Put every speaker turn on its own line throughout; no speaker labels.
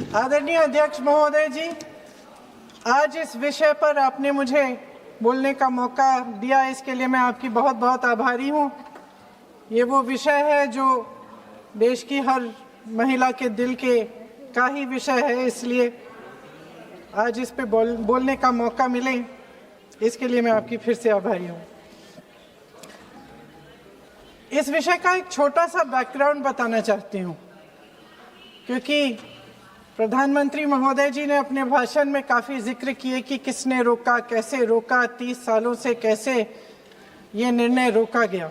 आदरणीय अध्यक्ष महोदय जी, आज इस विषय पर आपने मुझे बोलने का मौका दिया, इसके लिए मैं आपकी बहुत बहुत आभारी हूँ। ये वो विषय है जो देश की हर महिला के दिल के का ही विषय है, इसलिए आज इस पे बोलने का मौका मिले, इसके लिए मैं आपकी फिर से आभारी हूँ। इस विषय का एक छोटा सा बैकग्राउंड बताना चाहती हूँ, क्योंकि प्रधानमंत्री महोदय जी ने अपने भाषण में काफ़ी जिक्र किए कि किसने रोका, कैसे रोका, 30 सालों से कैसे ये निर्णय रोका गया।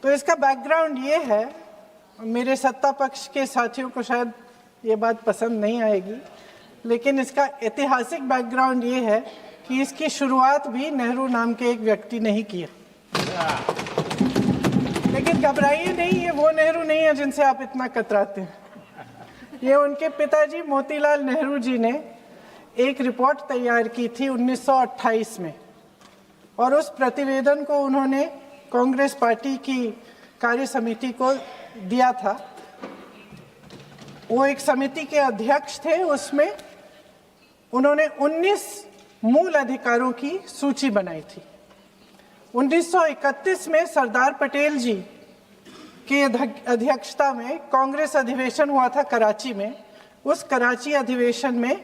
तो इसका बैकग्राउंड ये है, मेरे सत्ता पक्ष के साथियों को शायद ये बात पसंद नहीं आएगी, लेकिन इसका ऐतिहासिक बैकग्राउंड ये है कि इसकी शुरुआत भी नेहरू नाम के एक व्यक्ति ने ही किया। लेकिन घबराइए नहीं, ये वो नेहरू नहीं है जिनसे आप इतना कतराते हैं। ये उनके पिताजी मोतीलाल नेहरू जी ने एक रिपोर्ट तैयार की थी 1928 में, और उस प्रतिवेदन को उन्होंने कांग्रेस पार्टी की कार्य समिति को दिया था। वो एक समिति के अध्यक्ष थे, उसमें उन्होंने 19 मूल अधिकारों की सूची बनाई थी। 1931 में सरदार पटेल जी की अध्यक्षता में कांग्रेस अधिवेशन हुआ था कराची में। उस कराची अधिवेशन में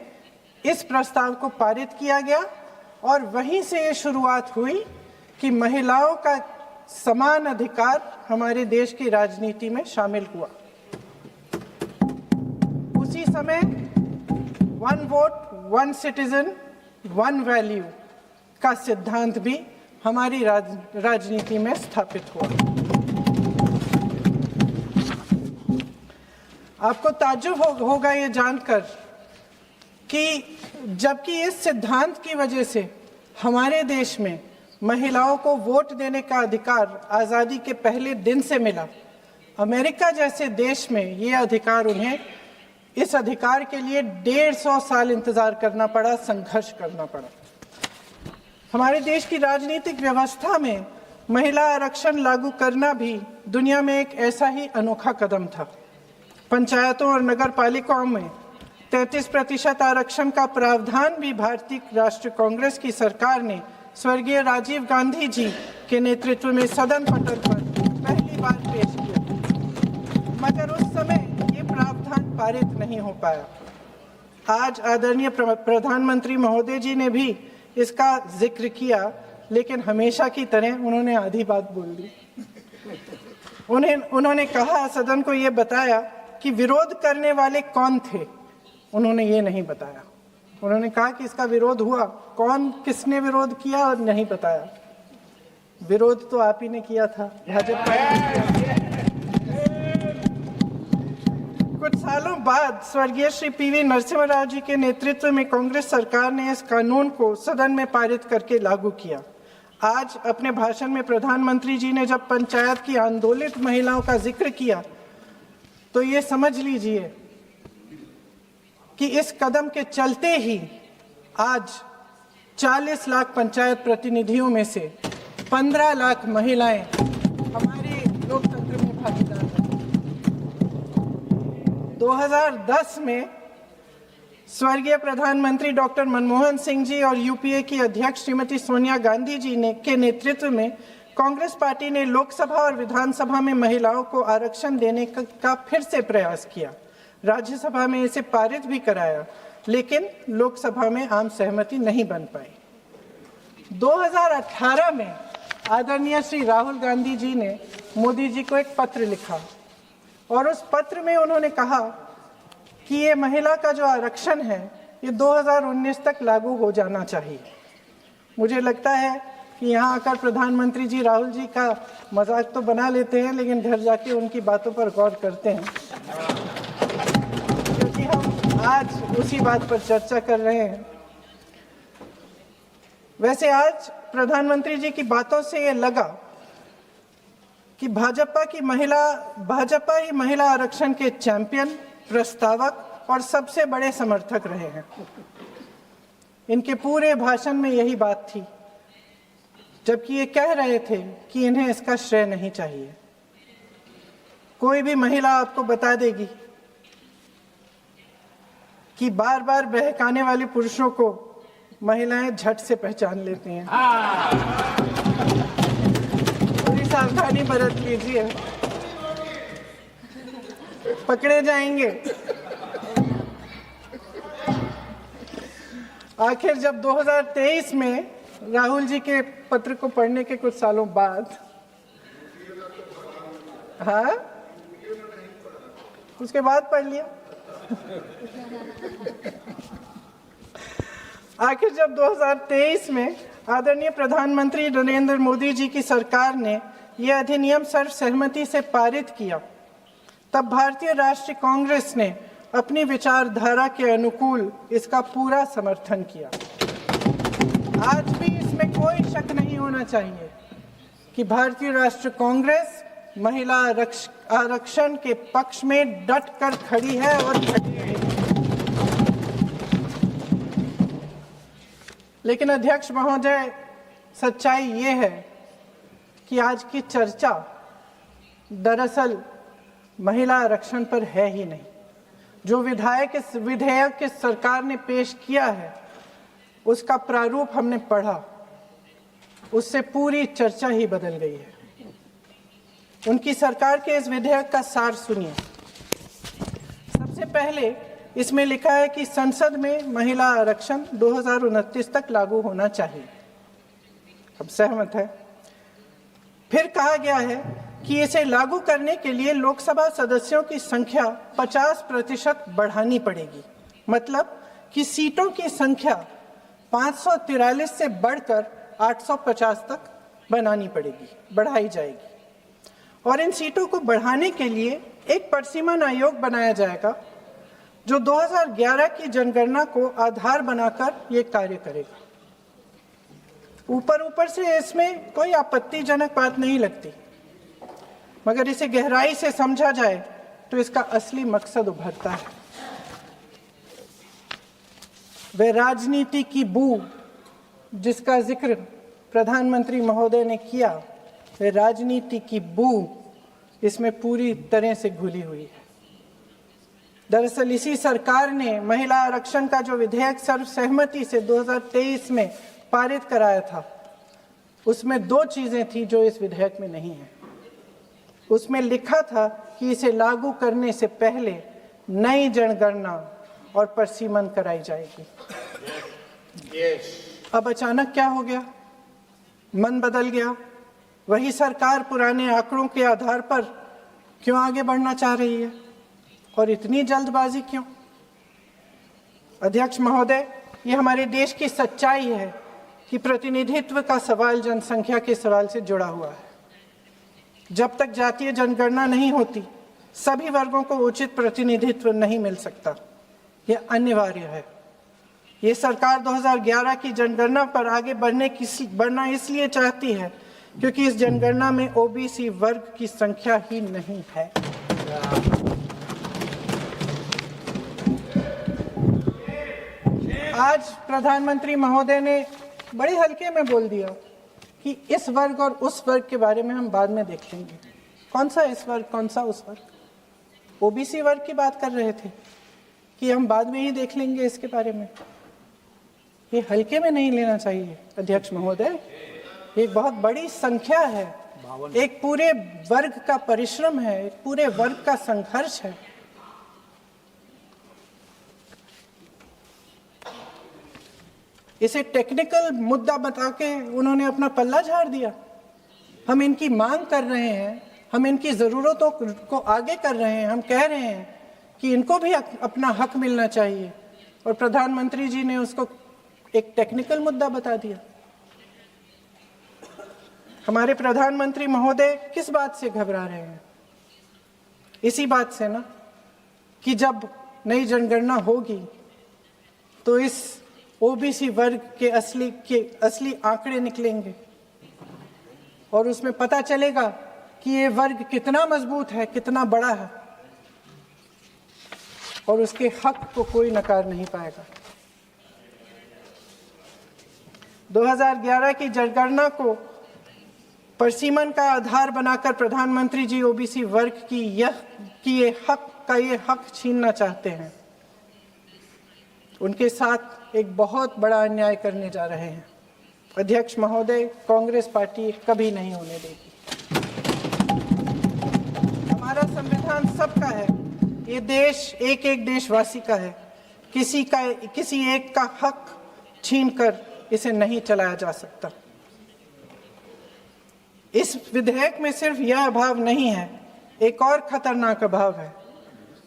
इस प्रस्ताव को पारित किया गया और वहीं से ये शुरुआत हुई कि महिलाओं का समान अधिकार हमारे देश की राजनीति में शामिल हुआ। उसी समय 1 वोट 1 सिटीजन 1 वैल्यू का सिद्धांत भी हमारी राजनीति में स्थापित हुआ। आपको ताज्जुब होगा ये जानकर कि जबकि इस सिद्धांत की वजह से हमारे देश में महिलाओं को वोट देने का अधिकार आज़ादी के पहले दिन से मिला, अमेरिका जैसे देश में ये अधिकार उन्हें इस अधिकार के लिए 150 साल इंतज़ार करना पड़ा, संघर्ष करना पड़ा। हमारे देश की राजनीतिक व्यवस्था में महिला आरक्षण लागू करना भी दुनिया में एक ऐसा ही अनोखा कदम था। पंचायतों और नगर पालिकाओं में 33% आरक्षण का प्रावधान भी भारतीय राष्ट्रीय कांग्रेस की सरकार ने स्वर्गीय राजीव गांधी जी के नेतृत्व में सदन पटल पर पहली बार पेश किया, मगर उस समय ये प्रावधान पारित नहीं हो पाया। आज आदरणीय प्रधानमंत्री महोदय जी ने भी इसका जिक्र किया, लेकिन हमेशा की तरह उन्होंने आधी बात बोल दी। उन्होंने कहा, सदन को ये बताया कि विरोध करने वाले कौन थे, उन्होंने ये नहीं बताया। उन्होंने कहा कि इसका विरोध हुआ, कौन किसने विरोध किया और नहीं बताया। विरोध तो आप ही ने किया था, भाजपा ने। कुछ सालों बाद स्वर्गीय श्री पीवी नरसिम्हा राव जी के नेतृत्व में कांग्रेस सरकार ने इस कानून को सदन में पारित करके लागू किया। आज अपने भाषण में प्रधानमंत्री जी ने जब पंचायत की आंदोलित महिलाओं का जिक्र किया, तो ये समझ लीजिए कि इस कदम के चलते ही आज 40 लाख पंचायत प्रतिनिधियों में से 15 लाख महिलाएं हमारे लोकतंत्र में भागीदार हैं। 2010 में स्वर्गीय प्रधानमंत्री डॉक्टर मनमोहन सिंह जी और यूपीए की अध्यक्ष श्रीमती सोनिया गांधी जी के नेतृत्व में कांग्रेस पार्टी ने लोकसभा और विधानसभा में महिलाओं को आरक्षण देने का फिर से प्रयास किया। राज्यसभा में इसे पारित भी कराया, लेकिन लोकसभा में आम सहमति नहीं बन पाई। 2018 में आदरणीय श्री राहुल गांधी जी ने मोदी जी को एक पत्र लिखा, और उस पत्र में उन्होंने कहा कि ये महिला का जो आरक्षण है ये 2019 तक लागू हो जाना चाहिए। मुझे लगता है कि यहाँ आकर प्रधानमंत्री जी राहुल जी का मजाक तो बना लेते हैं, लेकिन घर जाके उनकी बातों पर गौर करते हैं, क्योंकि हम आज उसी बात पर चर्चा कर रहे हैं। वैसे आज प्रधानमंत्री जी की बातों से ये लगा कि भाजपा ही महिला आरक्षण के चैंपियन, प्रस्तावक और सबसे बड़े समर्थक रहे हैं। इनके पूरे भाषण में यही बात थी, जबकि ये कह रहे थे कि इन्हें इसका श्रेय नहीं चाहिए। कोई भी महिला आपको बता देगी कि बार बार बहकाने वाले पुरुषों को महिलाएं झट से पहचान लेती हैं। थोड़ी सावधानी बरत लीजिए, पकड़े जाएंगे। आखिर जब 2023 में राहुल जी के पत्र को पढ़ने के कुछ सालों बाद, हाँ, उसके बाद पढ़ लिया। आखिर जब 2023 में आदरणीय प्रधानमंत्री नरेंद्र मोदी जी की सरकार ने यह अधिनियम सर्वसहमति से पारित किया, तब भारतीय राष्ट्रीय कांग्रेस ने अपनी विचारधारा के अनुकूल इसका पूरा समर्थन किया। आज भी इसमें कोई शक नहीं होना चाहिए कि भारतीय राष्ट्रीय कांग्रेस महिला आरक्षण के पक्ष में डट कर खड़ी है और खड़ी रहेगी। लेकिन अध्यक्ष महोदय, सच्चाई ये है कि आज की चर्चा दरअसल महिला आरक्षण पर है ही नहीं। जो विधेयक के सरकार ने पेश किया है, उसका प्रारूप हमने पढ़ा, उससे पूरी चर्चा ही बदल गई है। उनकी सरकार के इस विधेयक का सार सुनिए। सबसे पहले इसमें लिखा है कि संसद में महिला आरक्षण 2029 तक लागू होना चाहिए। अब सहमत है। फिर कहा गया है कि इसे लागू करने के लिए लोकसभा सदस्यों की संख्या 50% बढ़ानी पड़ेगी। मतलब कि सीटों की संख्या 543 से बढ़कर 850 तक बनानी पड़ेगी, बढ़ाई जाएगी। और इन सीटों को बढ़ाने के लिए एक परिसीमन आयोग बनाया जाएगा जो 2011 की जनगणना को आधार बनाकर ये कार्य करेगा। ऊपर से इसमें कोई आपत्तिजनक बात नहीं लगती, मगर इसे गहराई से समझा जाए तो इसका असली मकसद उभरता है। वह राजनीति की बू जिसका जिक्र प्रधानमंत्री महोदय ने किया, वह राजनीति की बू इसमें पूरी तरह से घुली हुई है। दरअसल इसी सरकार ने महिला आरक्षण का जो विधेयक सर्वसहमति से 2023 में पारित कराया था, उसमें दो चीजें थी जो इस विधेयक में नहीं है। उसमें लिखा था कि इसे लागू करने से पहले नई जनगणना और परिसीमन कराई जाएगी। अब अचानक क्या हो गया? मन बदल गया। वही सरकार पुराने आंकड़ों के आधार पर क्यों आगे बढ़ना चाह रही है और इतनी जल्दबाजी क्यों? अध्यक्ष महोदय, ये हमारे देश की सच्चाई है कि प्रतिनिधित्व का सवाल जनसंख्या के सवाल से जुड़ा हुआ है। जब तक जातीय जनगणना नहीं होती, सभी वर्गों को उचित प्रतिनिधित्व नहीं मिल सकता। यह अनिवार्य है। ये सरकार 2011 की जनगणना पर आगे बढ़ना इसलिए चाहती है क्योंकि इस जनगणना में ओबीसी वर्ग की संख्या ही नहीं है। आज प्रधानमंत्री महोदय ने बड़े हल्के में बोल दिया कि इस वर्ग और उस वर्ग के बारे में हम बाद में देख लेंगे। कौन सा इस वर्ग, कौन सा उस वर्ग? ओबीसी वर्ग की बात कर रहे थे कि हम बाद में ही देख लेंगे इसके बारे में। ये हल्के में नहीं लेना चाहिए अध्यक्ष महोदय। एक बहुत बड़ी संख्या है, एक पूरे वर्ग का परिश्रम है, एक पूरे वर्ग का संघर्ष है। इसे टेक्निकल मुद्दा बता के उन्होंने अपना पल्ला झाड़ दिया। हम इनकी मांग कर रहे हैं, हम इनकी ज़रूरतों को आगे कर रहे हैं, हम कह रहे हैं कि इनको भी अपना हक मिलना चाहिए, और प्रधानमंत्री जी ने उसको एक टेक्निकल मुद्दा बता दिया। हमारे प्रधानमंत्री महोदय किस बात से घबरा रहे हैं? इसी बात से ना कि जब नई जनगणना होगी तो इस ओबीसी वर्ग के असली आंकड़े निकलेंगे और उसमें पता चलेगा कि ये वर्ग कितना मजबूत है, कितना बड़ा है, और उसके हक को कोई नकार नहीं पाएगा। 2011 की जनगणना को परिसीमन का आधार बनाकर प्रधानमंत्री जी ओबीसी वर्ग की ये हक छीनना चाहते हैं। उनके साथ एक बहुत बड़ा अन्याय करने जा रहे हैं। अध्यक्ष महोदय, कांग्रेस पार्टी कभी नहीं होने देगी। हमारा संविधान सबका है, ये देश एक एक देशवासी का है। किसी एक का हक छीनकर इसे नहीं चलाया जा सकता। इस विधेयक में सिर्फ यह अभाव नहीं है, एक और खतरनाक अभाव है।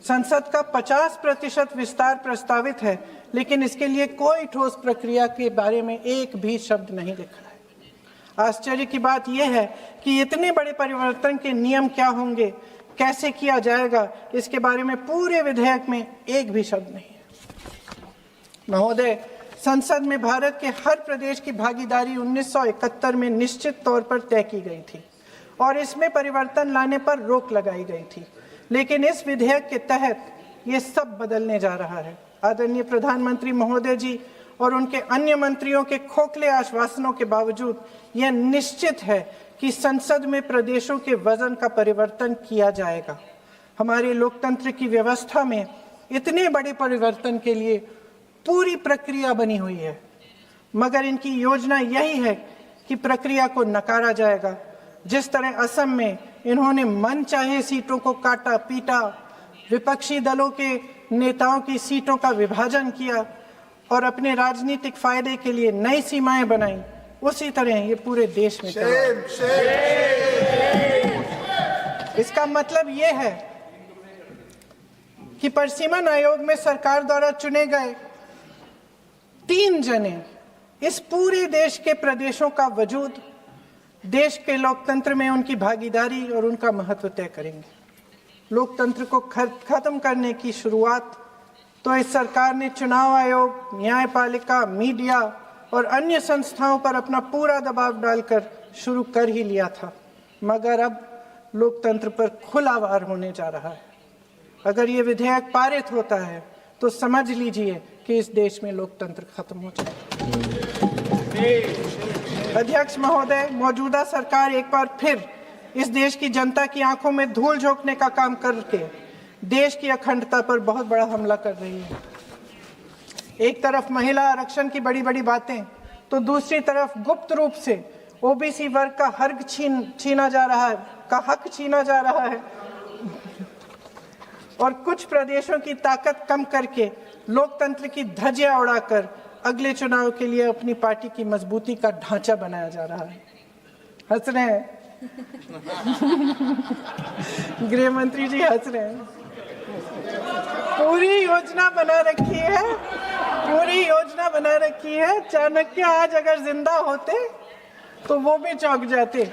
संसद का 50% विस्तार प्रस्तावित है, लेकिन इसके लिए कोई ठोस प्रक्रिया के बारे में एक भी शब्द नहीं लिखा है। आश्चर्य की बात यह है कि इतने बड़े परिवर्तन के नियम क्या होंगे, कैसे किया जाएगा, इसके बारे में पूरे विधेयक में एक भी शब्द नहीं है। महोदय, संसद में भारत के हर प्रदेश की भागीदारी 1971 में निश्चित तौर पर तय की गई थी और इसमें परिवर्तन लाने पर रोक लगाई गई थी, लेकिन इस विधेयक के तहत ये सब बदलने जा रहा है। आदरणीय प्रधानमंत्री महोदय जी और उनके अन्य मंत्रियों के खोखले आश्वासनों के बावजूद यह निश्चित है कि संसद में प्रदेशों के वजन का परिवर्तन किया जाएगा। हमारे लोकतंत्र की व्यवस्था में इतने बड़े परिवर्तन के लिए पूरी प्रक्रिया बनी हुई है, मगर इनकी योजना यही है कि प्रक्रिया को नकारा जाएगा। जिस तरह असम में इन्होंने मनचाहे सीटों को काटा पीटा, विपक्षी दलों के नेताओं की सीटों का विभाजन किया और अपने राजनीतिक फायदे के लिए नई सीमाएं बनाई, उसी तरह ये पूरे देश में इसका मतलब ये है कि परिसीमन आयोग में सरकार द्वारा चुने गए 3 जने इस पूरे देश के प्रदेशों का वजूद, देश के लोकतंत्र में उनकी भागीदारी और उनका महत्व तय करेंगे। लोकतंत्र को खत्म करने की शुरुआत तो इस सरकार ने चुनाव आयोग, न्यायपालिका, मीडिया और अन्य संस्थाओं पर अपना पूरा दबाव डालकर शुरू कर ही लिया था, मगर अब लोकतंत्र पर खुला वार होने जा रहा है। अगर ये विधेयक पारित होता है तो समझ लीजिए कि इस देश में लोकतंत्र खत्म हो जाएगा। अध्यक्ष महोदय, मौजूदा सरकार एक बार फिर इस देश की जनता की आंखों में धूल झोंकने का काम करके देश की अखंडता पर बहुत बड़ा हमला कर रही है। एक तरफ महिला आरक्षण की बड़ी बड़ी बातें, तो दूसरी तरफ गुप्त रूप से ओबीसी वर्ग का हक छीना जा रहा है और कुछ प्रदेशों की ताकत कम करके लोकतंत्र की धज्जियां उड़ाकर अगले चुनाव के लिए अपनी पार्टी की मजबूती का ढांचा बनाया जा रहा है। हंस रहे हैं गृह मंत्री जी, हंस रहे हैं। पूरी योजना बना रखी है। चाणक्य आज अगर जिंदा होते तो वो भी चौंक जाते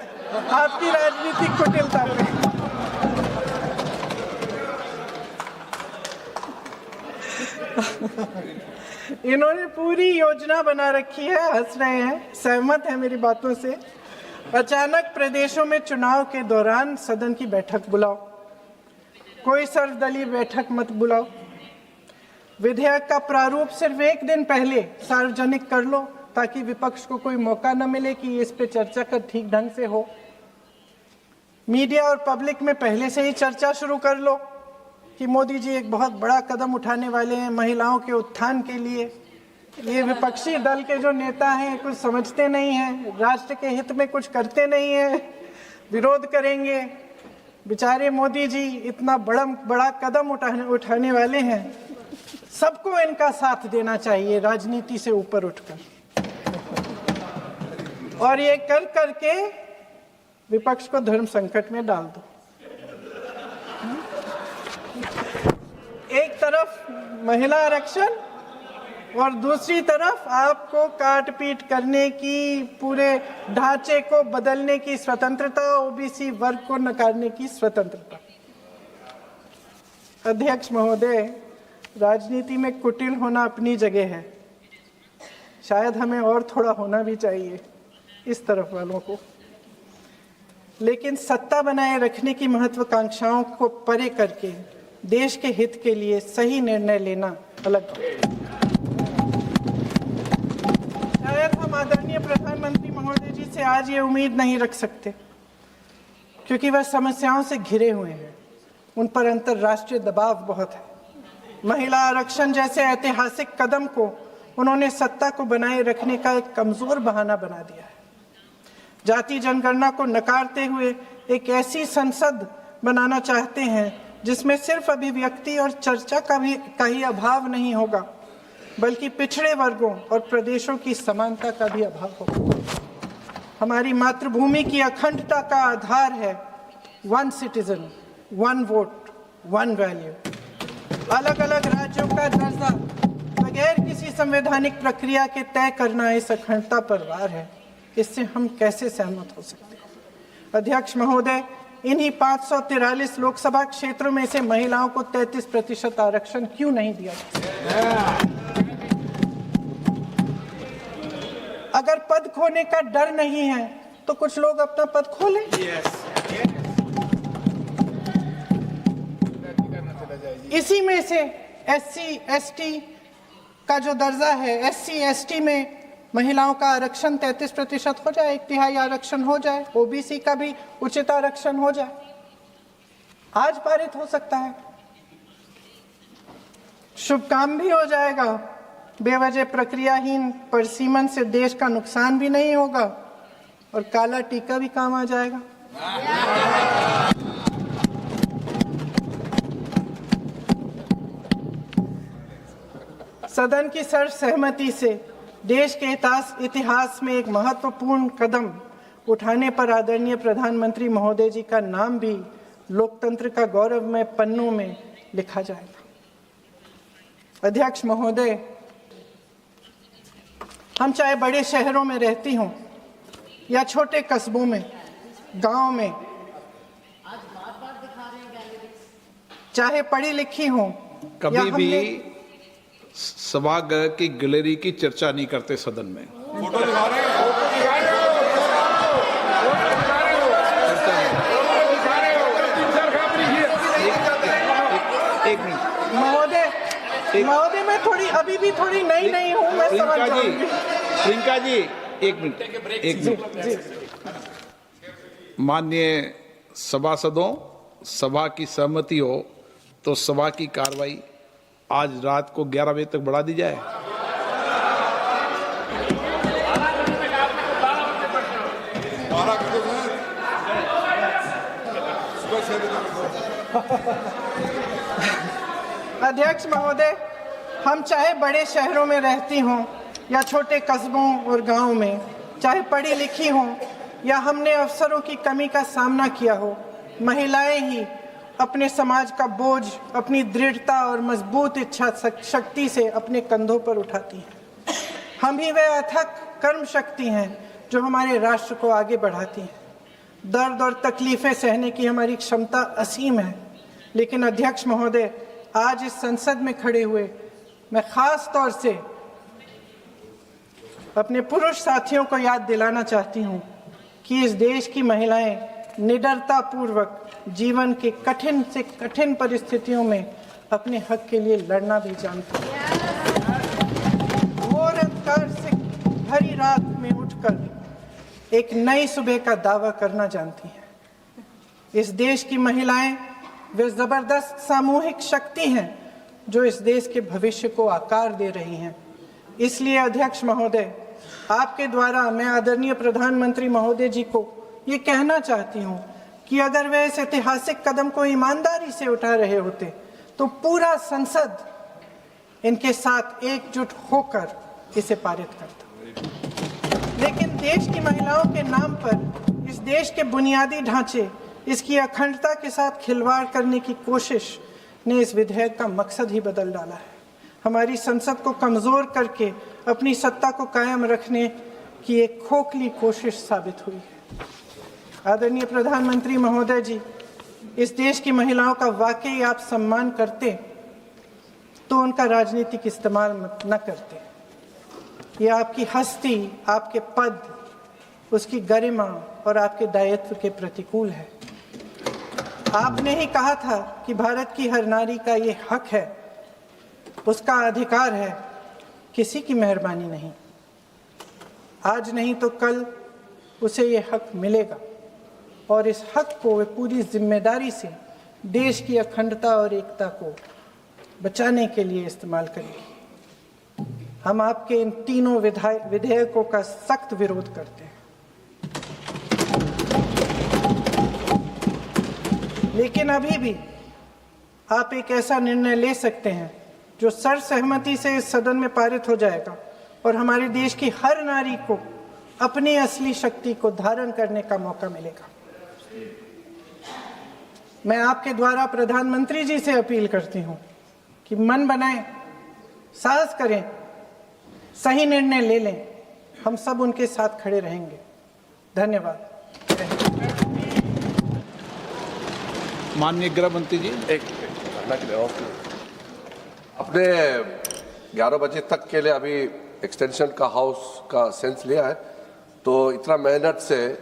आपकी राजनीतिक कुटिलता पे। इन्होंने पूरी योजना बना रखी है, हंस रहे हैं, सहमत है मेरी बातों से। अचानक प्रदेशों में चुनाव के दौरान सदन की बैठक बुलाओ, कोई सर्वदलीय बैठक मत बुलाओ। विधेयक का प्रारूप सिर्फ एक दिन पहले सार्वजनिक कर लो ताकि विपक्ष को कोई मौका न मिले कि इस पे चर्चा कर ठीक ढंग से हो। मीडिया और पब्लिक में पहले से ही चर्चा शुरू कर लो कि मोदी जी एक बहुत बड़ा कदम उठाने वाले हैं महिलाओं के उत्थान के लिए। ये विपक्षी दल के जो नेता हैं कुछ समझते नहीं हैं, राष्ट्र के हित में कुछ करते नहीं हैं, विरोध करेंगे। बेचारे मोदी जी इतना बड़ा कदम उठाने वाले हैं, सबको इनका साथ देना चाहिए राजनीति से ऊपर उठकर, और ये कर करके विपक्ष को धर्म संकट में डाल दो। एक तरफ महिला आरक्षण और दूसरी तरफ आपको काट पीट करने की, पूरे ढांचे को बदलने की स्वतंत्रता, ओबीसी वर्ग को नकारने की स्वतंत्रता। अध्यक्ष महोदय, राजनीति में कुटिल होना अपनी जगह है, शायद हमें और थोड़ा होना भी चाहिए इस तरफ वालों को, लेकिन सत्ता बनाए रखने की महत्वाकांक्षाओं को परे करके देश के हित के लिए सही निर्णय लेना अलग है। शायद हम आदरणीय प्रधानमंत्री महोदय जी से आज ये उम्मीद नहीं रख सकते क्योंकि वह समस्याओं से घिरे हुए हैं, उन पर अंतर्राष्ट्रीय दबाव बहुत है। महिला आरक्षण जैसे ऐतिहासिक कदम को उन्होंने सत्ता को बनाए रखने का एक कमजोर बहाना बना दिया है। जाति जनगणना को नकारते हुए एक ऐसी संसद बनाना चाहते हैं जिसमें सिर्फ अभिव्यक्ति और चर्चा का ही अभाव नहीं होगा, बल्कि पिछड़े वर्गों और प्रदेशों की समानता का भी अभाव होगा। हमारी मातृभूमि की अखंडता का आधार है one citizen, one vote, one value. अलग अलग राज्यों का दर्जा बगैर किसी संवैधानिक प्रक्रिया के तय करना इस अखंडता पर वार है। इससे हम कैसे सहमत हो सकते हैं? अध्यक्ष महोदय, इन्हीं 543 लोकसभा क्षेत्रों में से महिलाओं को 33% आरक्षण क्यों नहीं दिया जाता? अगर पद खोने का डर नहीं है तो कुछ लोग अपना पद खो लें। इसी में से SC ST का जो दर्जा है, SC ST में महिलाओं का आरक्षण 33% हो जाए, 1/3 आरक्षण हो जाए, OBC का भी उचित आरक्षण हो जाए, आज पारित हो सकता है। शुभ काम भी हो जाएगा, बेवजह प्रक्रियाहीन परिसीमन से देश का नुकसान भी नहीं होगा और काला टीका भी काम आ जाएगा। सदन की सर्वसहमति से देश के इतिहास में एक महत्वपूर्ण कदम उठाने पर आदरणीय प्रधानमंत्री महोदय जी का नाम भी लोकतंत्र का गौरवमय पन्नों में लिखा जाएगा। अध्यक्ष महोदय, हम चाहे बड़े शहरों में रहती हों या छोटे कस्बों में, गांव में, चाहे पढ़ी लिखी हों,
कभी भी सभागृह की गैलरी की चर्चा नहीं करते सदन में। एक मिनट
महोदय, मैं थोड़ी अभी भी थोड़ी नई हूँ, मैं समझ जाऊंगी।
प्रियंका जी, एक मिनट। माननीय सभासदों, सभा की सहमति हो तो सभा की कार्रवाई आज रात को 11 बजे तक बढ़ा दी जाए।
अध्यक्ष महोदय, हम चाहे बड़े शहरों में रहती हों या छोटे कस्बों और गांवों में, चाहे पढ़ी लिखी हों या हमने अवसरों की कमी का सामना किया हो, महिलाएं ही अपने समाज का बोझ अपनी दृढ़ता और मजबूत इच्छा शक्ति से अपने कंधों पर उठाती हैं। हम ही वह अथक कर्म शक्ति हैं जो हमारे राष्ट्र को आगे बढ़ाती हैं। दर्द और तकलीफें सहने की हमारी क्षमता असीम है, लेकिन अध्यक्ष महोदय, आज इस संसद में खड़े हुए मैं खास तौर से अपने पुरुष साथियों को याद दिलाना चाहती हूँ कि इस देश की महिलाएं निडरता पूर्वक जीवन के कठिन से कठिन परिस्थितियों में अपने हक के लिए लड़ना भी जानती हैं। घोर अंधकार से भरी रात में उठकर एक नई सुबह का दावा करना जानती हैं। इस देश की महिलाएं वे जबरदस्त सामूहिक शक्ति हैं जो इस देश के भविष्य को आकार दे रही हैं। इसलिए अध्यक्ष महोदय, आपके द्वारा मैं आदरणीय प्रधानमंत्री महोदय जी को ये कहना चाहती हूँ कि अगर वे इस ऐतिहासिक कदम को ईमानदारी से उठा रहे होते तो पूरा संसद इनके साथ एकजुट होकर इसे पारित करता। लेकिन देश की महिलाओं के नाम पर इस देश के बुनियादी ढांचे, इसकी अखंडता के साथ खिलवाड़ करने की कोशिश ने इस विधेयक का मकसद ही बदल डाला है। हमारी संसद को कमजोर करके अपनी सत्ता को कायम रखने की एक खोखली कोशिश साबित हुई है। आदरणीय प्रधानमंत्री महोदय जी, इस देश की महिलाओं का वाकई आप सम्मान करते तो उनका राजनीतिक इस्तेमाल न करते। ये आपकी हस्ती, आपके पद, उसकी गरिमा और आपके दायित्व के प्रतिकूल है। आपने ही कहा था कि भारत की हर नारी का ये हक है, उसका अधिकार है, किसी की मेहरबानी नहीं। आज नहीं तो कल उसे ये हक मिलेगा और इस हक को वे पूरी जिम्मेदारी से देश की अखंडता और एकता को बचाने के लिए इस्तेमाल करेगी। हम आपके इन तीनों विधेयकों का सख्त विरोध करते हैं। लेकिन अभी भी आप एक ऐसा निर्णय ले सकते हैं जो सर्वसहमति से इस सदन में पारित हो जाएगा और हमारे देश की हर नारी को अपनी असली शक्ति को धारण करने का मौका मिलेगा। मैं आपके द्वारा प्रधानमंत्री जी से अपील करती हूं कि मन बनाएं, साहस करें, सही निर्णय ले लें। हम सब उनके साथ खड़े रहेंगे। धन्यवाद।
माननीय गृह मंत्री जी।
अपने 11 बजे तक के लिए अभी एक्सटेंशन का हाउस का सेंस लिया है, तो इतना मेहनत से